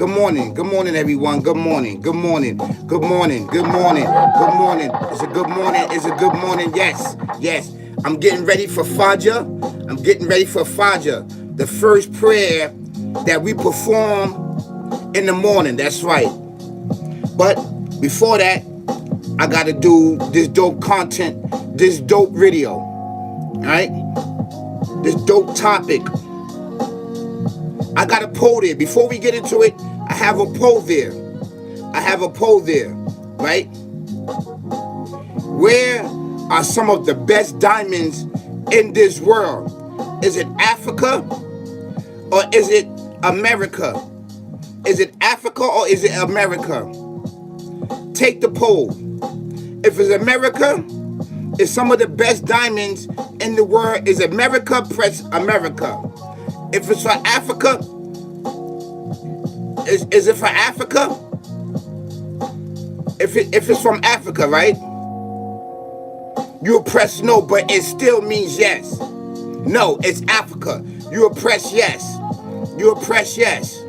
Good morning, everyone. Good morning, good morning, good morning, good morning, good morning. It's a good morning. It's a good morning. Yes, yes. I'm getting ready for Fajr. I'm getting ready for Fajr, the first prayer that we perform in the morning. That's right. But before that, I gotta do this dope content, this dope video. All right, this dope topic. I got a poll there. Before we get into it, I have a poll there. I have a poll there, right? Where are some of the best diamonds in this world? Is it Africa or is it America? Is it Africa or is it America? Take the poll. If it's America, is some of the best diamonds in the world is America, press America. If it's for Africa, is it for Africa? If it's from Africa, right? You'll press no, but it still means yes. No, it's Africa. You'll press yes. You'll press yes.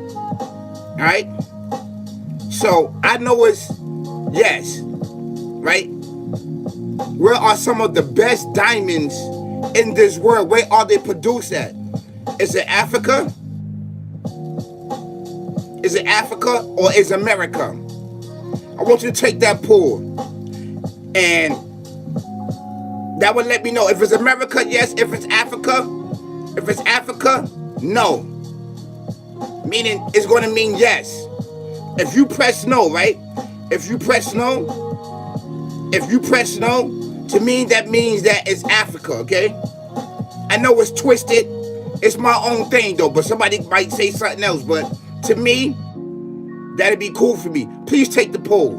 Alright? So I know it's yes. Right? Where are some of the best diamonds in this world? Where are they produced at? Is it Africa? Is it Africa or is it America? I want you to take that poll. And that would let me know if it's America, yes. If it's Africa, no. Meaning it's going to mean yes. If you press no, right? If you press no, to me that means that it's Africa, okay? I know it's twisted. It's my own thing though, but somebody might say something else. But to me, that'd be cool for me. Please take the poll.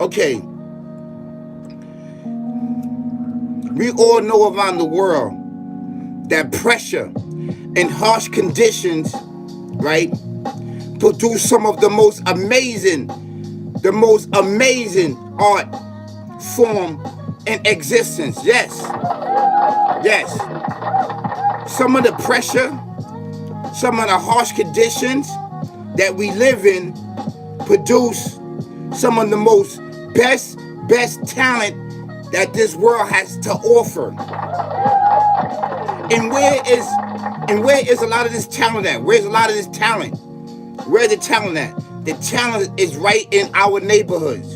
Okay. We all know around the world that pressure and harsh conditions, right, produce some of the most amazing art form in existence. Yes. Yes. Some of the pressure, some of the harsh conditions that we live in produce some of the most best talent that this world has to offer. And where is a lot of this talent at? Where's a lot of this talent? Where's the talent at? The talent is right in our neighborhoods,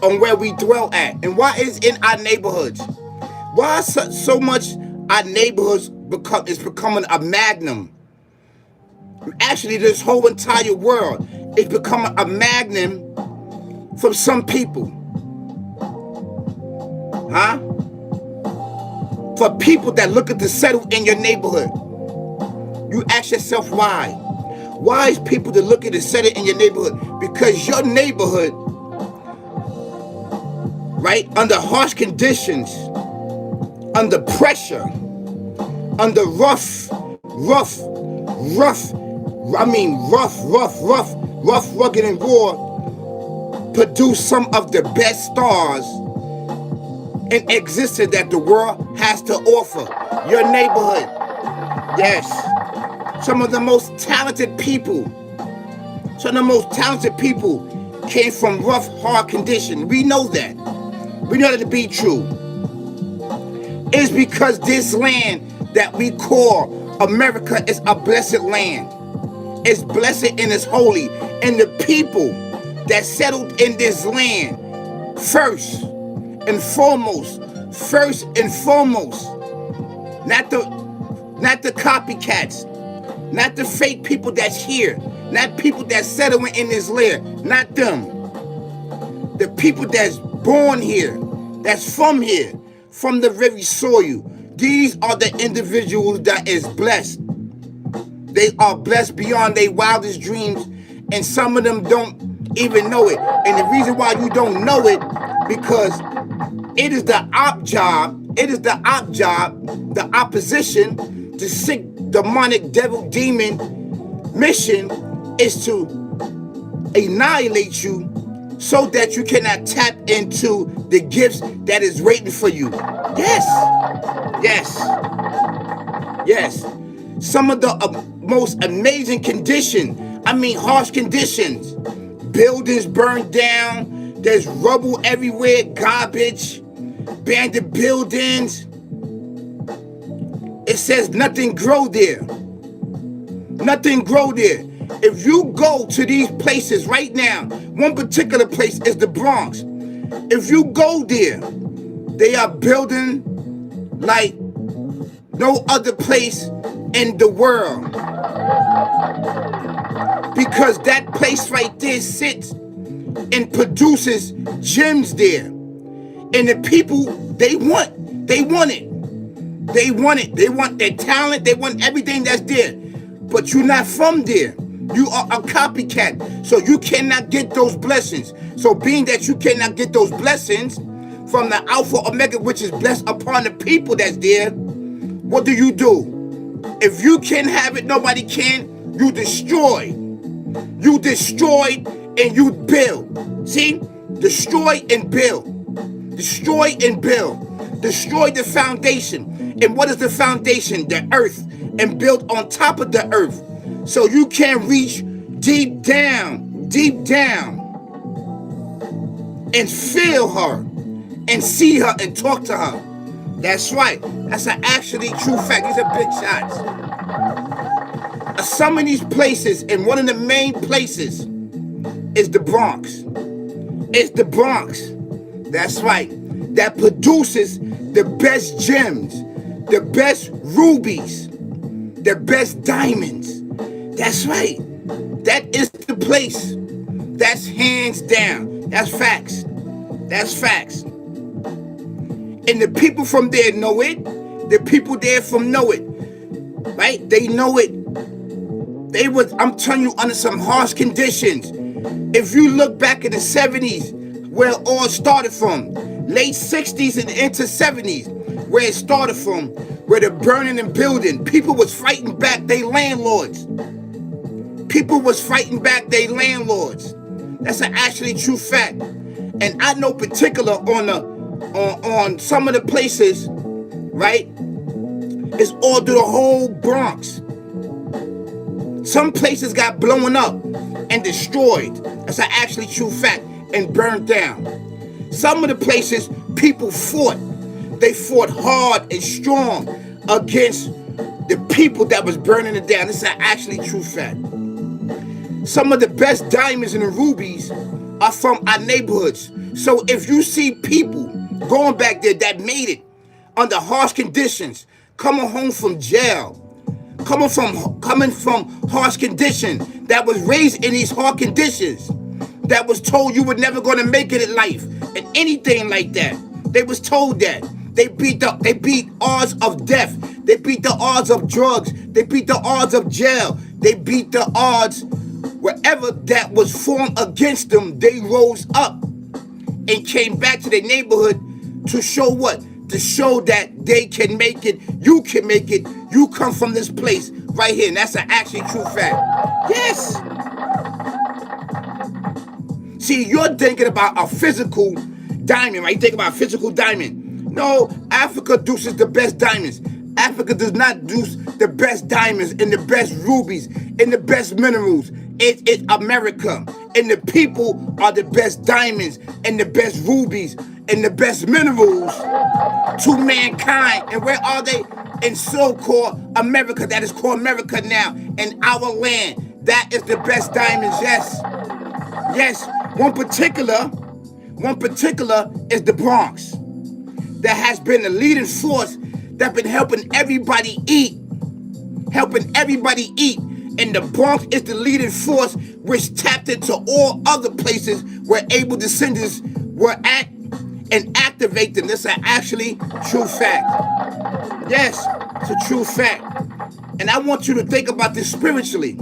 on where we dwell at. And why is in our neighborhoods? Why so much our neighborhoods is becoming a magnum? Actually, this whole entire world is becoming a magnum from some people. Huh? For people that looking to settle in your neighborhood. You ask yourself why. Why is people that looking to settle in your neighborhood? Because your neighborhood, right, under harsh conditions, under pressure, under rough, rugged and raw, produce some of the best stars in existence that the world has to offer. Your neighborhood. Yes. Some of the most talented people came from rough, hard conditions. We know that. We know that to be true. It's because this land that we call America is a blessed land. It's blessed and it's holy. And the people that settled in this land first and foremost, not the copycats, not the fake people that's here, not people that's settling in this land, not them. The people that's born here, that's from here, from the very soil. These are the individuals that is blessed. They are blessed beyond their wildest dreams, and some of them don't even know it. And the reason why you don't know it, because it is the opposition, the sick, demonic, devil, demon mission is to annihilate you so that you cannot tap into the gifts that is waiting for you. Yes. Some of the most amazing condition I mean, harsh conditions. Buildings burned down. There's rubble everywhere, garbage, abandoned buildings. It says nothing grow there. Nothing grow there. If you go to these places right now, one particular place is the Bronx. If you go there, they are building like no other place in the world. Because that place right there sits and produces gems there. And the people, they want it. They want it. They want their talent. They want everything that's there. But you're not from there. You are a copycat. So you cannot get those blessings. So being that you cannot get those blessings from the Alpha Omega, which is blessed upon the people that's there, what do? If you can have it, nobody can. You destroy. You destroy and you build. See? Destroy and build. Destroy and build. Destroy the foundation. And what is the foundation? The earth. And build on top of the earth. So you can reach deep down, and feel her, and see her, and talk to her. That's right. That's an actually true fact. These are big shots. Some of these places, and one of the main places, is the Bronx. It's the Bronx. That's right. That produces the best gems, the best rubies, the best diamonds. That's right. That is the place. That's hands down. That's facts. That's facts. And the people from there know it. The people there from know it. Right? They know it. They was, I'm telling you, under some harsh conditions. If you look back in the 70s, where it all started from, late 60s and into 70s, where it started from, where the burning and building, people was fighting back their landlords. People was fighting back their landlords. That's an actually true fact. And I know particular on some of the places, right? It's all through the whole Bronx. Some places got blown up and destroyed. That's an actually true fact. And burned down. Some of the places people fought. They fought hard and strong against the people that was burning it down. This is an actually true fact. Some of the best diamonds and the rubies are from our neighborhoods. So if you see people going back there that made it under harsh conditions, coming home from jail, coming from harsh conditions, that was raised in these hard conditions, that was told you were never going to make it in life, and anything like that. They was told that. They beat odds of death. They beat the odds of drugs. They beat the odds of jail. They beat the odds wherever that was formed against them. They rose up and came back to their neighborhood to show what? To show that they can make it. You can make it. You come from this place right here. And that's an actually true fact. Yes. See, you're thinking about a physical diamond, right? You think about a physical diamond. No, Africa produces the best diamonds. Africa does not produce the best diamonds and the best rubies and the best minerals. It's America. And the people are the best diamonds and the best rubies and the best minerals to mankind. And where are they? In so-called America. That is called America now. In our land. That is the best diamonds, yes. Yes. One particular is the Bronx. That has been the leading force that's been helping everybody eat. And the Bronx is the leading force which tapped into all other places where able descendants were at and activate them. This is actually true fact. Yes, it's a true fact. And I want you to think about this spiritually.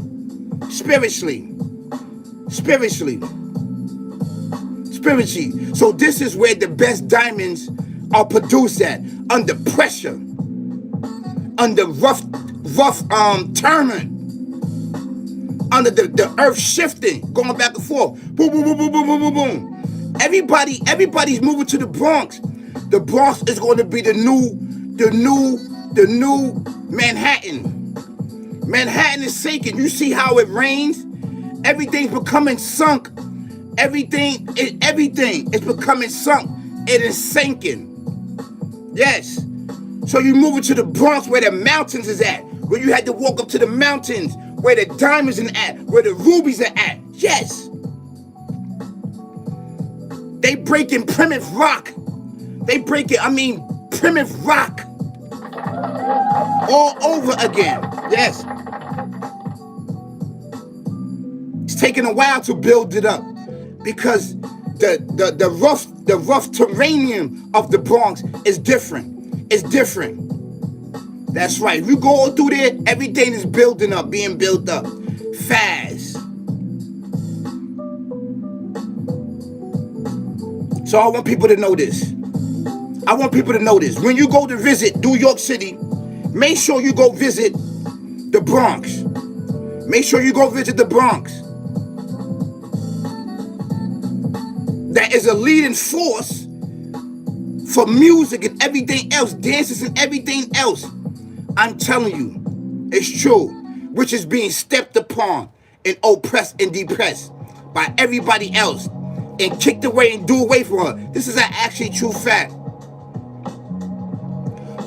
So this is where the best diamonds are produced at, under pressure, under rough turmoil, under the earth shifting, going back and forth, boom, boom, boom, boom, boom, boom, boom, boom. Everybody's moving to the Bronx. The Bronx is going to be the new Manhattan. Manhattan is sinking. You see how it rains? Everything's becoming sunk. Everything is becoming sunk. It is sinking. Yes. So you move into the Bronx where the mountains is at, where you had to walk up to the mountains, where the diamonds are at, where the rubies are at. Yes. They breaking primitive rock. Primitive rock. All over again. Yes. It's taking a while to build it up because the rough terrain of the Bronx is different. It's different. That's right. If you go through there, everything is building up, being built up fast. So I want people to know this. When you go to visit New York City, make sure you go visit the Bronx. That is a leading force for music and everything else, dances and everything else. I'm telling you, it's true, which is being stepped upon and oppressed and depressed by everybody else and kicked away and do away from her. This is an actually true fact.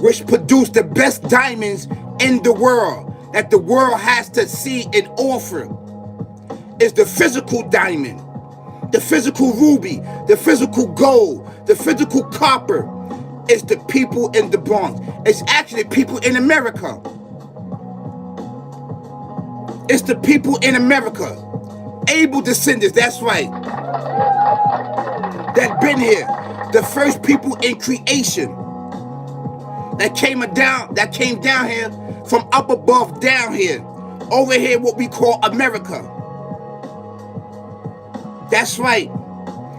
Which produced the best diamonds in the world that the world has to see and offer. Is the physical diamond, the physical ruby, the physical gold, the physical copper. It's the people in the Bronx. It's actually people in America. It's the people in America. Able descendants, that's right. That been here. The first people in creation. That came down here from up above down here. Over here, what we call America. That's right.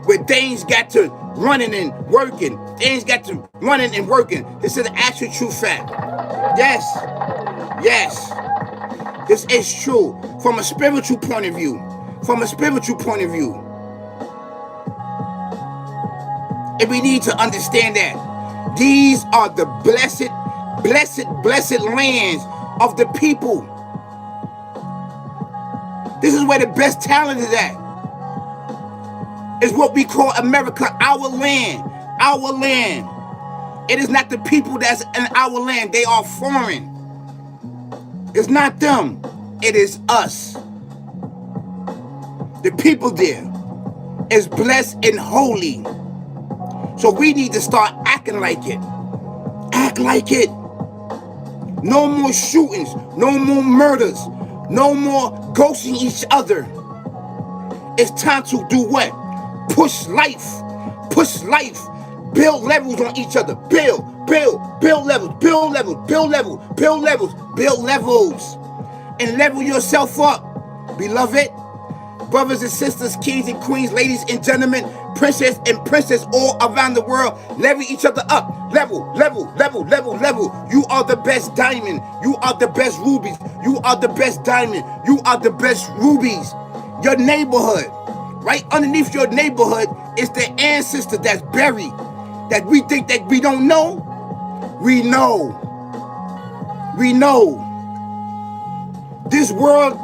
Where things got to running and working. This is an actual true fact. Yes. This is true from a spiritual point of view. And we need to understand that these are the blessed lands of the people. This is where the best talent is at. Is what we call America, our land. It is not the people that's in our land. They are foreign. It's not them. It is us. The people there is blessed and holy. So we need to start acting like it. Act like it. No more shootings. No more murders. No more ghosting each other. It's time to do what? Push life. Build levels on each other. Build levels. And level yourself up, beloved. Brothers and sisters, kings and queens, ladies and gentlemen, princess and princess all around the world, level each other up. Level. You are the best diamond. You are the best rubies. You are the best diamond. You are the best rubies. Your neighborhood, right underneath your neighborhood is the ancestor that's buried. That we think that we don't know. We know. This world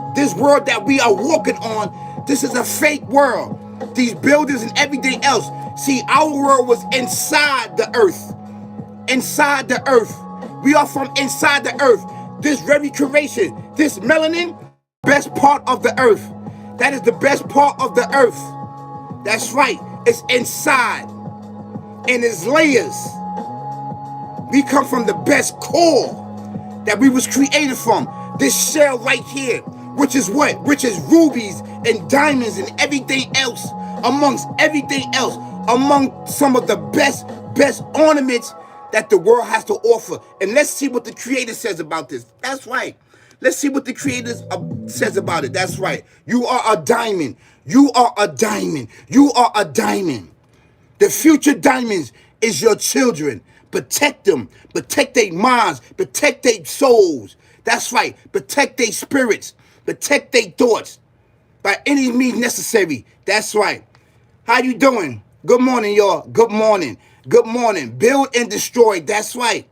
that we are walking on, this is a fake world. These buildings and everything else. See, our world was inside the earth. We are from inside the earth. This very creation, this melanin, best part of the earth. That is the best part of the earth. That's right. It's inside. And it's layers. We come from the best core that we was created from. This shell right here, which is what? Which is rubies and diamonds and everything else, amongst everything else, among some of the best ornaments that the world has to offer. And let's see what the Creator says about this. That's right. Let's see what the Creator says about it. That's right. You are a diamond. The future diamonds is your children. Protect them. Protect their minds. Protect their souls. That's right. Protect their spirits. Protect their thoughts. By any means necessary. That's right. How you doing? Good morning, y'all. Good morning. Build and destroy. That's right.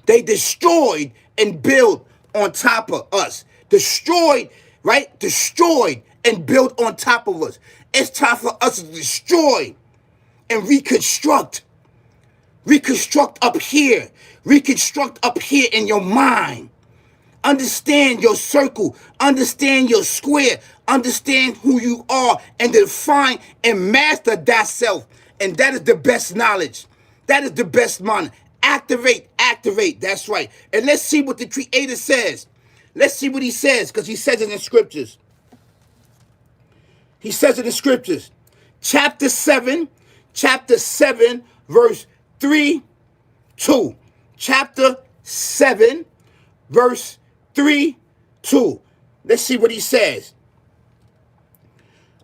They destroyed and built on top of us. Destroyed right? Destroyed and built on top of us. It's time for us to destroy and reconstruct. Reconstruct up here. Reconstruct up here in your mind. Understand your circle. Understand your square. Understand who you are and define and master that self. And that is the best knowledge. That is the best mind. Activate, activate. That's right. And let's see what the Creator says. Let's see what he says, because he says it in scriptures. He says it in scriptures. Chapter 7, verse 3, 2. Chapter 7, verse 3, 2. Let's see what he says.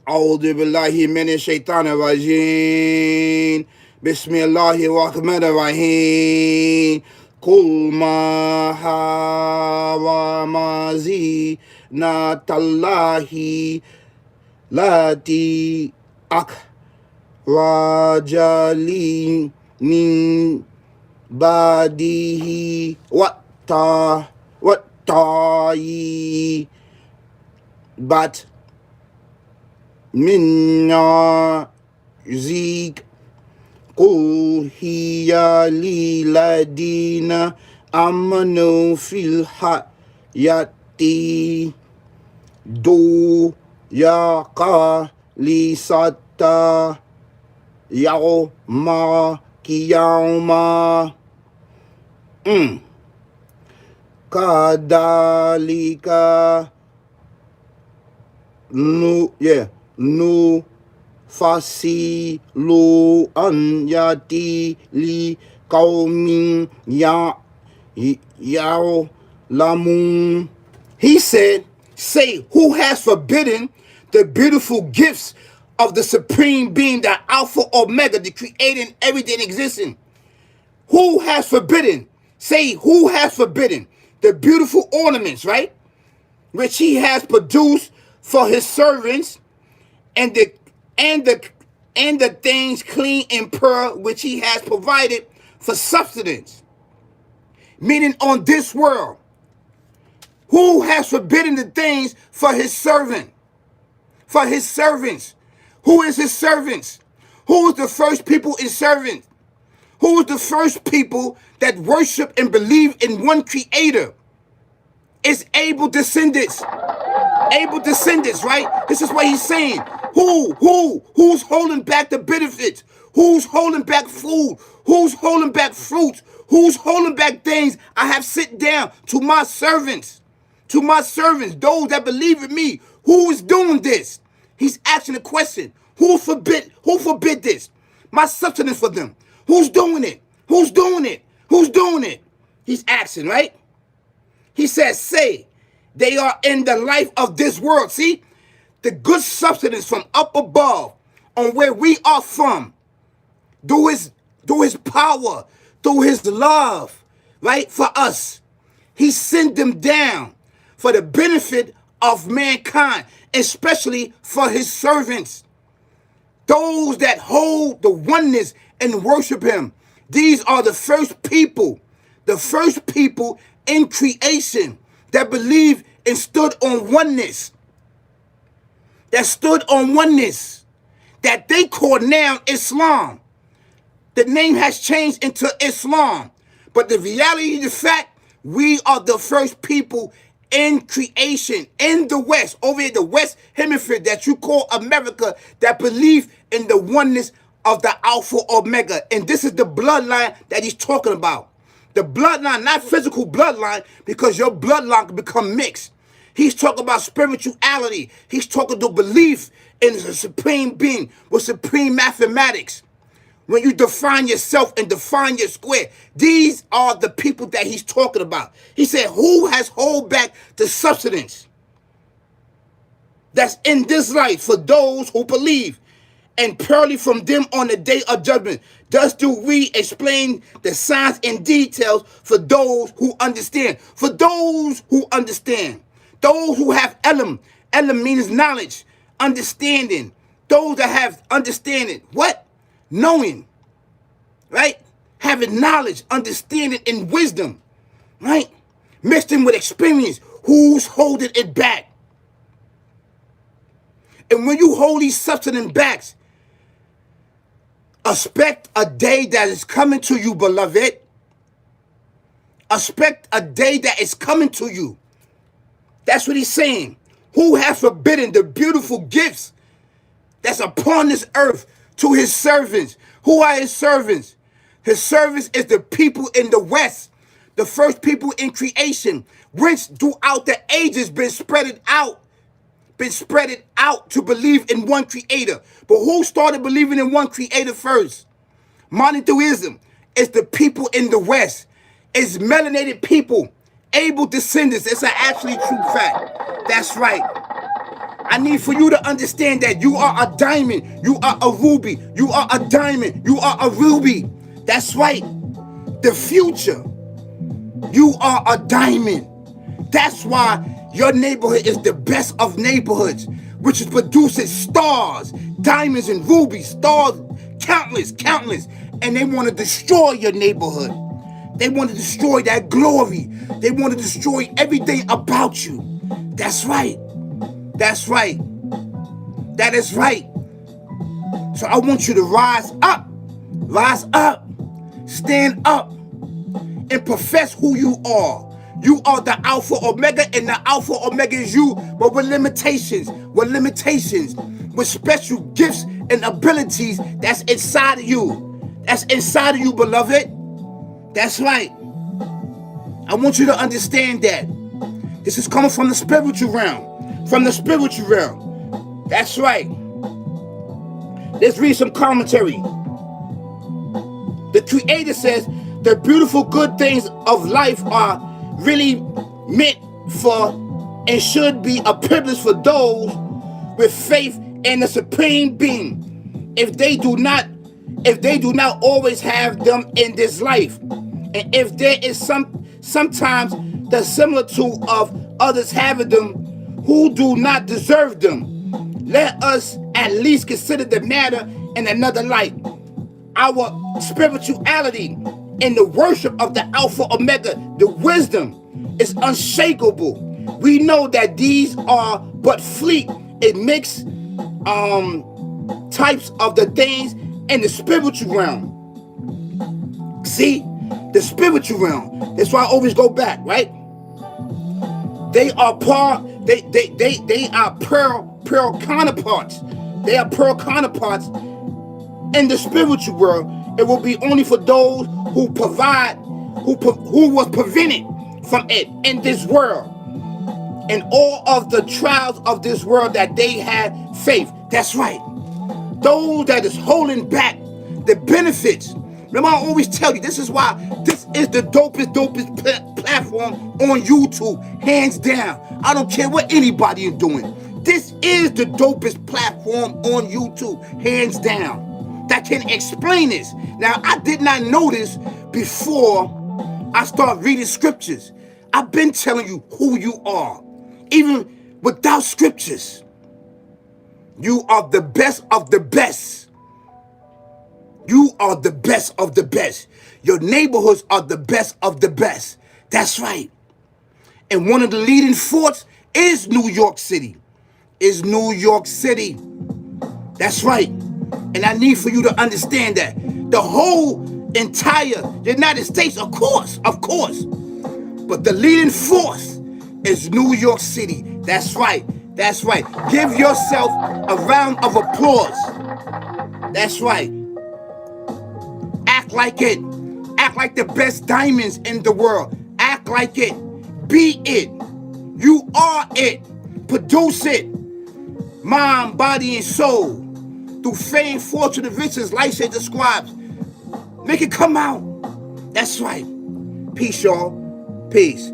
A'udhu billahi minash shaitanir rajim. Bismillahirrahmanirrahim. Kul ma harama zinatallahi lati akrajali min badihi wattayi but minna zik qul hiya liladina amanu fil hayati do yaqa li sata yawma kiyama kadalika nu fasilu an yati li qaumin ya'lamun. He said, say, who has forbidden the beautiful gifts of the supreme being, the Alpha Omega, the creating everything existing? Who has forbidden? Say, who has forbidden the beautiful ornaments, right? Which he has produced for his servants, and the things clean and pure which he has provided for substance, meaning on this world. Who has forbidden the things for his servant? For his servants. Who is his servants? Who is the first people in servants? Who is the first people that worship and believe in one creator? It's able descendants. Able descendants, right? This is what he's saying. Who's holding back the benefits? Who's holding back food? Who's holding back fruits? Who's holding back things I have sit down to my servants? To my servants, those that believe in me. Who is doing this? He's asking a question. Who forbid this? My substance for them. Who's doing it? Who's doing it? Who's doing it? He's asking, right? He says, say, they are in the life of this world. See, the good substance from up above, on where we are from, through his power, through his love, right, for us. He sent them down for the benefit of mankind, especially for his servants. Those that hold the oneness and worship him. These are the first people in creation that believed and stood on oneness. That stood on oneness. That they call now Islam. The name has changed into Islam. But the reality of the fact, we are the first people in creation, in the West, over in the West Hemisphere that you call America, that believe in the oneness of the Alpha Omega. And this is the bloodline that he's talking about. The bloodline, not physical bloodline, because your bloodline can become mixed. He's talking about spirituality. He's talking to belief in the supreme being with supreme mathematics. When you define yourself and define your square, these are the people that he's talking about. He said, who has hold back the substance that's in this life for those who believe, and purely from them on the day of judgment? Thus do we explain the signs and details for those who understand. For those who understand. Those who have elam. Elam means knowledge, understanding. Those that have understanding. What? Knowing, right? Having knowledge, understanding, and wisdom, right? Mixed in with experience. Who's holding it back? And when you hold these substance backs, expect a day that is coming to you, beloved. Expect a day that is coming to you. That's what he's saying. Who hath forbidden the beautiful gifts that's upon this earth to his servants? Who are his servants? His servants is the people in the West, the first people in creation, which throughout the ages been spread out to believe in one creator. But who started believing in one creator first? Monotheism is the people in the West. It's melanated people, able descendants. It's an actually true fact. That's right. I need for you to understand that you are a diamond. You are a ruby. You are a diamond. You are a ruby. That's right. The future. You are a diamond. That's why your neighborhood is the best of neighborhoods, which is producing stars, diamonds and rubies, stars, countless. And they want to destroy your neighborhood. They want to destroy that glory. They want to destroy everything about you. That's right. That's right. That is right. So I want you to rise up, stand up, and profess who you are. You are the Alpha Omega, and the Alpha Omega is you, but with limitations, with special gifts and abilities that's inside of you. That's inside of you, beloved. That's right. I want you to understand that. This is coming from the spiritual realm. From the spiritual realm. That's right. Let's read some commentary. The Creator says the beautiful good things of life are really meant for and should be a privilege for those with faith in the Supreme Being. If they do not always have them in this life, and if there is sometimes the similitude of others having them who do not deserve them, let us at least consider the matter in another light. Our spirituality in the worship of the Alpha Omega, the wisdom, is unshakable. We know that these are but fleet and mixed types of the things in the spiritual realm. See, the spiritual realm. That's why I always go back, right? They are they are pearl counterparts. They are pearl counterparts in the spiritual world. It will be only for those who was prevented from it in this world, and all of the trials of this world that they had faith. That's right. Those that is holding back the benefits. Remember, I always tell you, this is why this is the dopest platform on YouTube, hands down. I don't care what anybody is doing. This is the dopest platform on YouTube, hands down, that can explain this. Now, I did not know this before I started reading scriptures. I've been telling you who you are, even without scriptures. You are the best of the best. You are the best of the best. Your neighborhoods are the best of the best. That's right. And one of the leading forts is New York City. New York City. That's right. And I need for you to understand that. The whole entire United States, of course. But the leading force is New York City. That's right. Give yourself a round of applause. That's right. Act like it. Act like the best diamonds in the world. Act like it. Be it. You are it. Produce it. Mind, body, and soul. Through fame, fortune, and riches, life shall describes. Make it come out. That's right. Peace, y'all. Peace.